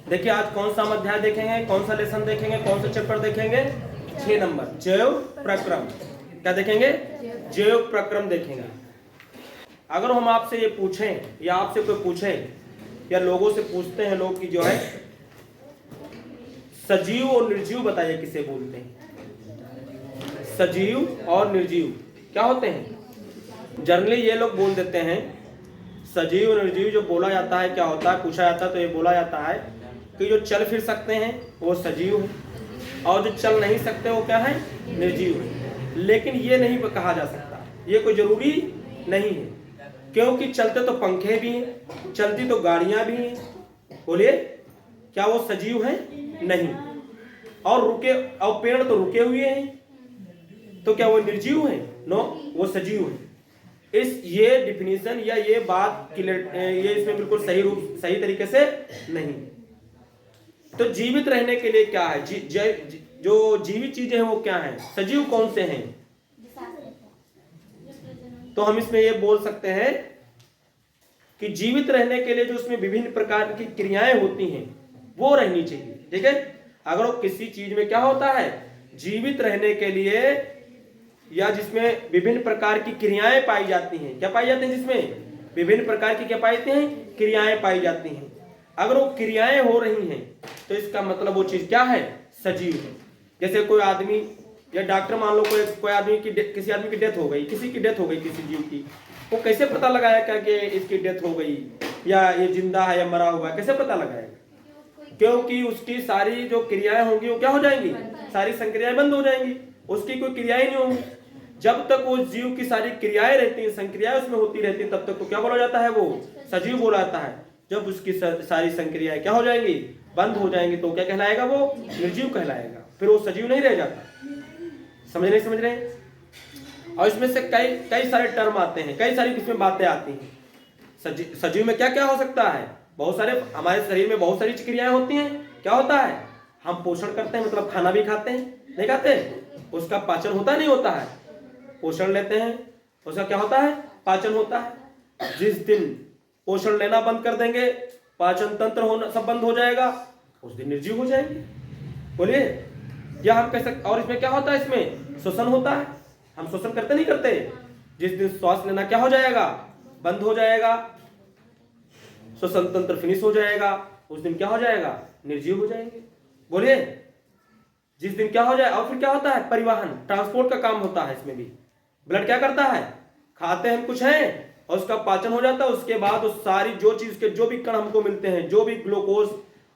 देखिए आज कौन सा अध्याय देखेंगे, कौन सा लेसन देखेंगे, कौन सा चैप्टर देखेंगे? 6 नंबर जैव प्रक्रम। क्या देखेंगे? जैव प्रक्रम देखेंगे। अगर हम आपसे ये पूछें या आपसे कोई पूछे या लोगों से पूछते हैं लोग कि जो है सजीव और निर्जीव बताइए किसे बोलते हैं? सजीव और निर्जीव क्या होते हैं? जनरली ये लोग बोल देते हैं सजीव और निर्जीव जो बोला जाता है क्या होता है, पूछा जाता है तो ये बोला जाता है कि जो चल फिर सकते हैं वो सजीव है और जो चल नहीं सकते वो क्या है? निर्जीव है। लेकिन ये नहीं कहा जा सकता, ये कोई जरूरी नहीं है, क्योंकि चलते तो पंखे भी हैं, चलती तो गाड़ियां भी हैं। बोलिए क्या वो सजीव हैं? नहीं। और रुके और पेड़ तो रुके हुए हैं, तो क्या वो निर्जीव हैं? नो, वो सजीव हैं। इस ये डिफिनीशन या ये बात ये इसमें बिल्कुल सही तरीके से नहीं। तो जीवित रहने के लिए क्या है? जो जीवित चीजें हैं वो क्या हैं? सजीव कौन से हैं? तो हम इसमें ये बोल सकते हैं कि जीवित रहने के लिए जो उसमें विभिन्न प्रकार की क्रियाएं होती हैं वो रहनी चाहिए। ठीक है, अगर वो किसी चीज में क्या होता है जीवित रहने के लिए या जिसमें विभिन्न प्रकार की क्रियाएं पाई जाती हैं, क्या पाई जाती हैं? जिसमें विभिन्न प्रकार की क्या पाई जाती हैं? क्रियाएं पाई जाती हैं। अगर वो क्रियाएं हो रही हैं तो इसका मतलब वो चीज क्या है? सजीव है। जैसे कोई आदमी या डॉक्टर मान लो कोई आदमी की किसी आदमी की डेथ हो गई, किसी की डेथ हो गई किसी जीव की, वो कैसे पता लगाया क्या कि इसकी डेथ हो गई या ये जिंदा है या मरा हुआ है? कैसे पता लगाएगा? क्योंकि उसकी सारी जो क्रियाएं होंगी वो क्या हो जाएंगी? सारी संक्रियाएं बंद हो जाएंगी, उसकी कोई क्रियाएं नहीं होंगी। जब तक वो जीव की सारी क्रियाएं रहती हैं, संक्रियाएं उसमें होती रहती हैं, तब तक तो क्या बोला जाता है? वो सजीव बोला जाता है। जब उसकी सारी संक्रियाएं क्या हो जाएंगी? बंद हो जाएंगी, तो क्या कहलाएगा? वो निर्जीव कहलाएगा। फिर वो सजीव नहीं रह जाता। समझ रहे हैं? और इसमें से कई सारे टर्म आते हैं, कई सारी इसमें बातें आती हैं। सजीव में क्या क्या हो सकता है? बहुत सारे, हमारे शरीर में बहुत सारी क्रियाएं होती हैं। क्या होता है? हम पोषण करते हैं, मतलब खाना भी खाते हैं, नहीं खाते? उसका पाचन होता नहीं होता है? पोषण लेते हैं, उसका क्या होता है? पाचन होता है। जिस दिन पोषण लेना बंद कर देंगे, पाचन तंत्र होना सब बंद हो जाएगा, उस दिन निर्जीव हो जाएंगे। बोलिए, या हम कह सकते। और इसमें क्या होता है? इसमें श्वसन होता है। हम श्वसन करते नहीं करते? जिस दिन श्वास लेना क्या हो जाएगा? बंद हो जाएगा, श्वसन तंत्र फिनिश हो जाएगा, उस दिन क्या हो जाएगा? निर्जीव हो जाएंगे। बोलिए, जिस दिन क्या हो जाए। और फिर क्या होता है? परिवहन, ट्रांसपोर्ट का काम होता है इसमें भी। ब्लड क्या करता है? खाते हम कुछ हैं और उसका पाचन हो जाता है, उसके बाद उस सारी जो चीज के जो भी कण हमको मिलते हैं, जो भी ग्लूकोज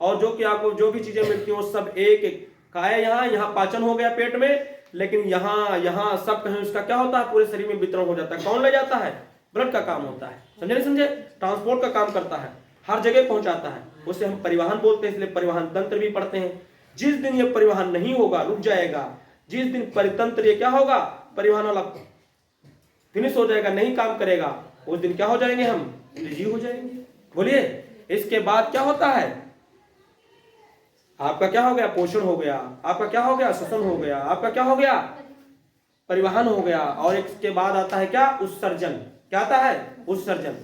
और जो कि आपको जो भी चीजें मिलती हैं, वो सब एक एक खाए। यहाँ पाचन हो गया पेट में, लेकिन यहाँ सब कहीं उसका क्या होता है? पूरे शरीर में वितरण हो जाता है। कौन ले जाता है? ब्लड का काम होता है। समझे नहीं समझे? ट्रांसपोर्ट का काम करता है, हर जगह पहुंचाता है, उसे हम परिवहन बोलते हैं। इसलिए परिवहन तंत्र भी पढ़ते हैं। जिस दिन ये परिवहन नहीं होगा, रुक जाएगा, जिस दिन परितंत्र ये क्या होगा? परिवहन वाला फिनिश हो जाएगा, नहीं काम करेगा, उस दिन क्या हो जाएंगे? हम निर्जीव हो जाएंगे। बोलिए, इसके बाद क्या होता है? आपका क्या हो गया? पोषण हो गया, आपका क्या हो गया? श्वसन हो गया, आपका क्या हो गया? परिवहन हो गया। और इसके बाद आता है क्या? उत्सर्जन। क्या आता है? उत्सर्जन।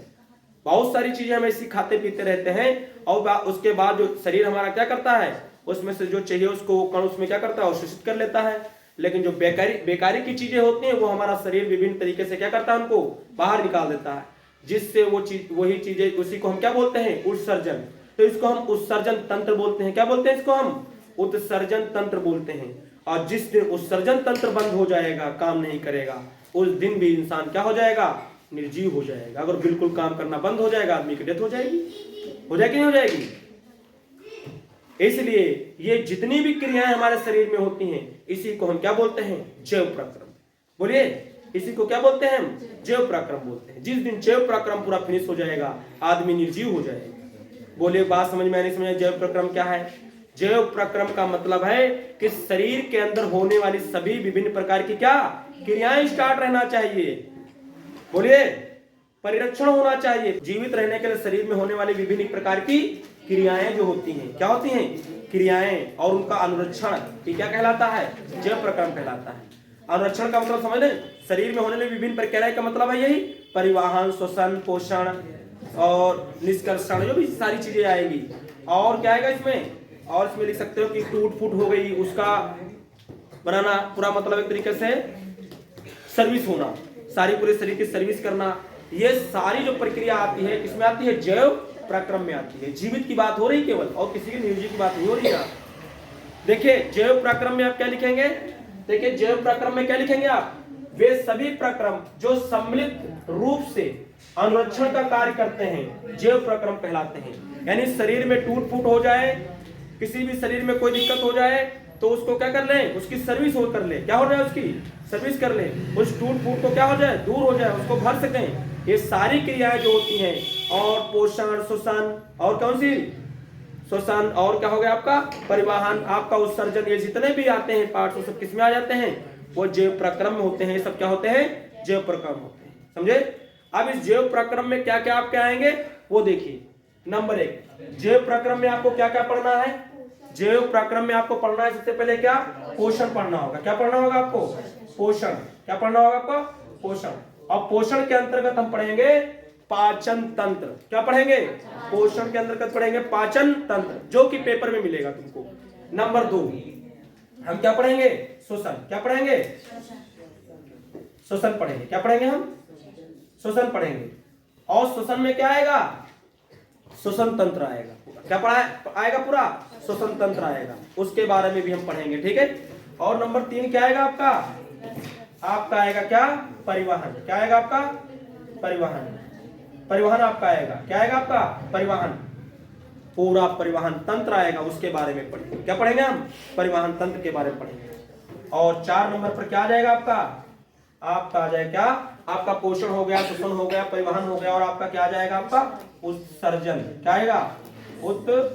बहुत सारी चीजें हम ऐसी खाते पीते रहते हैं और उसके बाद जो शरीर हमारा क्या करता है? उसमें से जो चाहिए उसको कण उसमें क्या करता है? अवशोषित कर लेता है। लेकिन जो बेकारी की चीजें होती हैं वो हमारा शरीर विभिन्न तरीके से क्या करता है? उनको बाहर निकाल देता है, जिससे वही चीजें, उसी को हम क्या बोलते हैं? उत्सर्जन। तो इसको हम उत्सर्जन तंत्र बोलते हैं। क्या बोलते हैं इसको? हम उत्सर्जन तंत्र बोलते हैं। और जिस दिन उत्सर्जन तंत्र बंद हो जाएगा, काम नहीं करेगा, उस दिन भी इंसान क्या हो जाएगा? निर्जीव हो जाएगा। अगर बिल्कुल काम करना बंद हो जाएगा, आदमी की डेथ हो जाएगी। हो जाएगी नहीं हो जाएगी? इसलिए ये जितनी भी क्रियाएं हमारे शरीर में होती हैं, इसी को हम क्या बोलते हैं? जैव प्रक्रम। बोलिए, इसी को क्या बोलते हैं? हम जैव प्रक्रम बोलते हैं। जिस दिन जैव प्रक्रम पूरा फिनिश हो जाएगा, आदमी निर्जीव हो जाएगा। बोलिए, बात समझ में नहीं समझ? जैव प्रक्रम क्या है? जैव प्रक्रम का मतलब है कि शरीर के अंदर होने वाली सभी विभिन्न प्रकार की क्या क्रियाएं स्टार्ट रहना चाहिए। बोलिए, परिरक्षण होना चाहिए। जीवित रहने के लिए शरीर में होने वाली विभिन्न प्रकार की क्रियाएं जो होती हैं, क्या होती हैं? क्रियाएं, और उनका अनुरक्षण क्या कहलाता है? जैव प्रक्रम कहलाता है। अनुरक्षण का मतलब समझ लें, शरीर में होने वाली विभिन्न प्रक्रियाएं का मतलब है यही परिवहन, श्वसन, पोषण और निष्कर्षण, जो भी सारी चीजें आएंगी। और क्या आएगा इसमें, और इसमें लिख सकते हो कि टूट फूट हो गई उसका बनाना, पूरा मतलब एक तरीके से सर्विस होना, सारी पूरे शरीर की सर्विस करना, ये सारी जो प्रक्रिया आती है किसमें आती है, जैव प्रक्रम में आती है। जीवित की बात हो रही केवल, और किसी की निर्जीव की बात नहीं हो रही है। देखिए जैव प्रक्रम में आप क्या लिखेंगे, देखिए जैव प्रक्रम में क्या लिखेंगे आप, वे सभी प्रक्रम जो सम्मिलित रूप से अनुरक्षण का कार्य करते हैं जैव प्रक्रम कहलाते हैं। यानी शरीर में टूट फूट हो जाए, किसी भी शरीर में कोई दिक्कत हो जाए तो उसको क्या कर लें, उसकी सर्विस हो कर ले, क्या हो जाए उसकी सर्विस कर ले, उस टूट फूट को क्या हो जाए, दूर हो जाए, उसको भर सकें। ये सारी क्रियाएं जो होती हैं, और पोषण, श्वसन, और कौन सी श्वसन, और क्या हो गया आपका परिवहन, आपका उत्सर्जन, ये जितने भी आते हैं पार्ट वो सब किसमें आ जाते हैं, वो जैव प्रक्रम में होते हैं। ये सब क्या होते हैं, जैव प्रक्रम होते हैं, समझे। अब इस जैव प्रक्रम में क्या क्या आपके आएंगे वो देखिए। नंबर 1, जैव प्रक्रम में आपको क्या क्या पढ़ना है, जैव प्रक्रम में आपको पढ़ना है सबसे पहले क्या, पोषण पढ़ना होगा। क्या पढ़ना होगा आपको, पोषण। क्या पढ़ना होगा आपको, पोषण। और पोषण के अंतर्गत हम पढ़ेंगे पाचन तंत्र। क्या पढ़ेंगे, पोषण के अंतर्गत पढ़ेंगे पाचन तंत्र, जो कि पेपर में मिलेगा तुमको। नंबर 2 हम क्या पढ़ेंगे, श्वसन। क्या पढ़ेंगे, श्वसन पढ़ेंगे। क्या पढ़ेंगे हम, श्वसन पढ़ेंगे। और श्वसन में क्या आएगा, श्वसन तंत्र आएगा। क्या पढ़ा आएगा, पूरा श्वसन तंत्र आएगा, उसके बारे में भी हम पढ़ेंगे, ठीक है। और नंबर 3 क्या आएगा आपका, आपका आएगा क्या, परिवहन। क्या आएगा आपका, परिवहन। परिवहन आपका आएगा, क्या आएगा आपका, परिवहन, पूरा परिवहन तंत्र आएगा, उसके बारे में पढ़ेंगे। क्या पढ़ेंगे हम, परिवहन तंत्र के बारे में पढ़ेंगे। और 4 नंबर पर क्या आ जाएगा आपका, आपका आ जाएगा क्या, आपका पोषण हो गया, श्वसन हो गया, परिवहन हो गया, और आपका क्या आ जाएगा, आपका उत्सर्जन। क्या आएगा, उत्सर्जन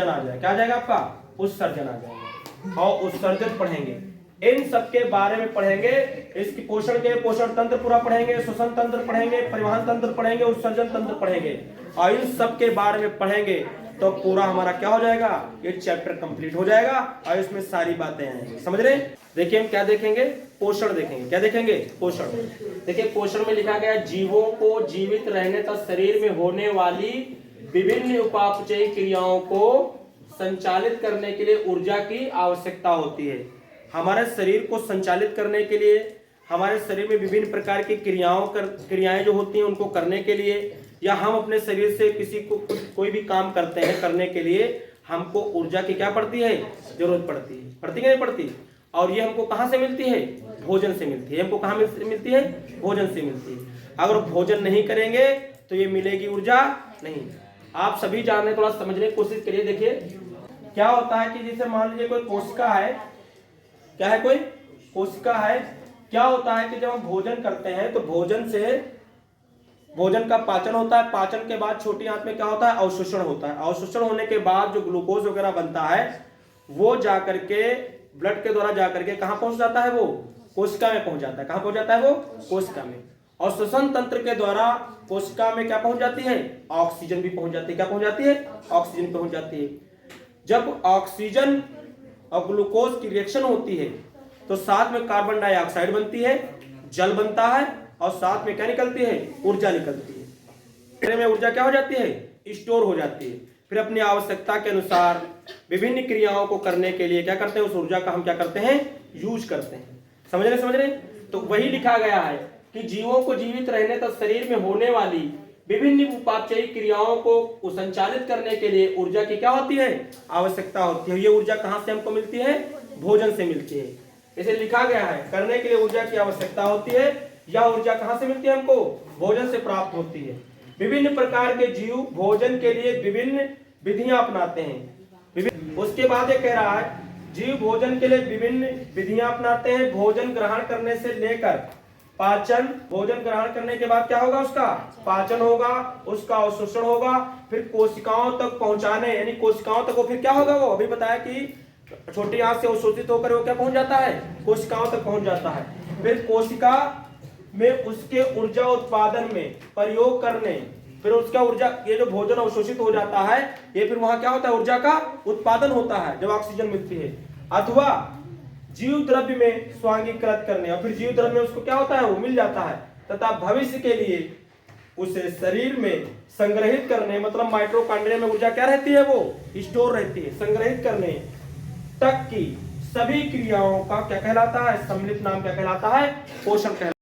आ जाएगा। क्या आ जाएगा आपका, उत्सर्जन आ जाएगा। और उत्सर्जन पढ़ेंगे, इन सब के बारे में पढ़ेंगे। इसकी पोषण के पोषण तंत्र पूरा पढ़ेंगे, श्वसन तंत्र पढ़ेंगे, परिवहन तंत्र पढ़ेंगे, उत्सर्जन तंत्र पढ़ेंगे, और इन सब के बारे में पढ़ेंगे तो पूरा हमारा क्या हो जाएगा, ये चैप्टर कंप्लीट हो जाएगा, और इसमें सारी बातें आएंगी, समझ रहे। देखिए हम क्या देखेंगे, पोषण देखेंगे। क्या देखेंगे, पोषण। देखिए पोषण में लिखा गया, जीवों को जीवित रहने तक शरीर में होने वाली विभिन्न उपापचयी क्रियाओं को संचालित करने के लिए ऊर्जा की आवश्यकता होती है। हमारे शरीर को संचालित करने के लिए, हमारे शरीर में विभिन्न प्रकार की क्रियाएं जो होती हैं उनको करने के लिए, या हम अपने शरीर से किसी को कोई भी काम करते हैं करने के लिए हमको ऊर्जा की क्या पड़ती है, जरूरत पड़ती है। पड़ती है नहीं पड़ती। और ये हमको कहाँ से मिलती है, भोजन से मिलती है। हमको कहाँ मिलती है, भोजन से मिलती है। अगर भोजन नहीं करेंगे तो ये मिलेगी ऊर्जा नहीं। आप सभी जानने, थोड़ा समझने की कोशिश करिए। देखिए क्या होता है कि जैसे मान लीजिए कोई कोशिका है, क्या है, कोई कोशिका है। क्या होता है कि जब हम भोजन करते हैं तो भोजन से, भोजन का पाचन होता है, पाचन के बाद छोटी आंत में क्या होता है, अवशोषण होता है। अवशोषण होने के बाद जो ग्लूकोज वगैरह बनता है वो जाकर के ब्लड के द्वारा जाकर के कहां पहुंच जाता है, वो कोशिका में पहुंच जाता है। कहां पहुंच जाता है, वो कोशिका में। और श्वसन तंत्र के द्वारा कोशिका में क्या पहुंच जाती है, ऑक्सीजन भी पहुंच जाती है। क्या पहुंच जाती है, ऑक्सीजन पहुंच जाती है। जब ऑक्सीजन और ग्लूकोज की रिएक्शन होती है तो साथ में कार्बन डाइऑक्साइड बनती है, जल बनता है, और साथ में क्या निकलती है, ऊर्जा निकलती है। शरीर में ऊर्जा क्या हो जाती है, स्टोर हो जाती है। फिर अपनी आवश्यकता के अनुसार विभिन्न क्रियाओं को करने के लिए क्या करते हैं, उस ऊर्जा का हम क्या करते हैं, यूज करते हैं। समझ रहे। तो वही लिखा गया है कि जीवों को जीवित रहने तक शरीर में होने वाली विभिन्न उपापचयी क्रियाओं को संचालित करने के लिए ऊर्जा की क्या होती है, आवश्यकता होती है। ये ऊर्जा कहां से हमको मिलती है, भोजन से मिलती है। इसे लिखा गया है, करने के लिए ऊर्जा की आवश्यकता होती है। यह ऊर्जा कहां से मिलती है हमको, भोजन से प्राप्त होती है। विभिन्न प्रकार के जीव भोजन के लिए विभिन्न विधियां अपनाते हैं। उसके बाद ये कह रहा है, जीव भोजन के लिए विभिन्न विधियां अपनाते हैं। भोजन ग्रहण करने से लेकर पाचन, भोजन ग्रहण करने के बाद क्या होगा, उसका पाचन होगा, उसका अवशोषण होगा, फिर कोशिकाओं तक पहुंचाने, यानी कोशिकाओं तक वो फिर क्या होगा, वो अभी बताया कि छोटी आंत से अवशोषित होकर वो क्या पहुंच जाता है, कोशिकाओं तक पहुंच जाता है। फिर कोशिका में उसके ऊर्जा उत्पादन में प्रयोग करने, फिर उसका ऊर्जा, ये जो भोजन अवशोषित हो जाता है ये फिर वहां क्या होता है, ऊर्जा का उत्पादन होता है जब ऑक्सीजन मिलती है। अथवा जीव द्रव्य में स्वांगीकृत करने, और फिर जीव द्रव्य में उसको क्या होता है, वो मिल जाता है। तथा भविष्य के लिए उसे शरीर में संग्रहित करने, मतलब माइटोकॉन्ड्रिया में ऊर्जा क्या रहती है, वो स्टोर रहती है, संग्रहित करने तक की सभी क्रियाओं का क्या कहलाता है, सम्मिलित नाम क्या कहलाता है, पोषण कहलाता है।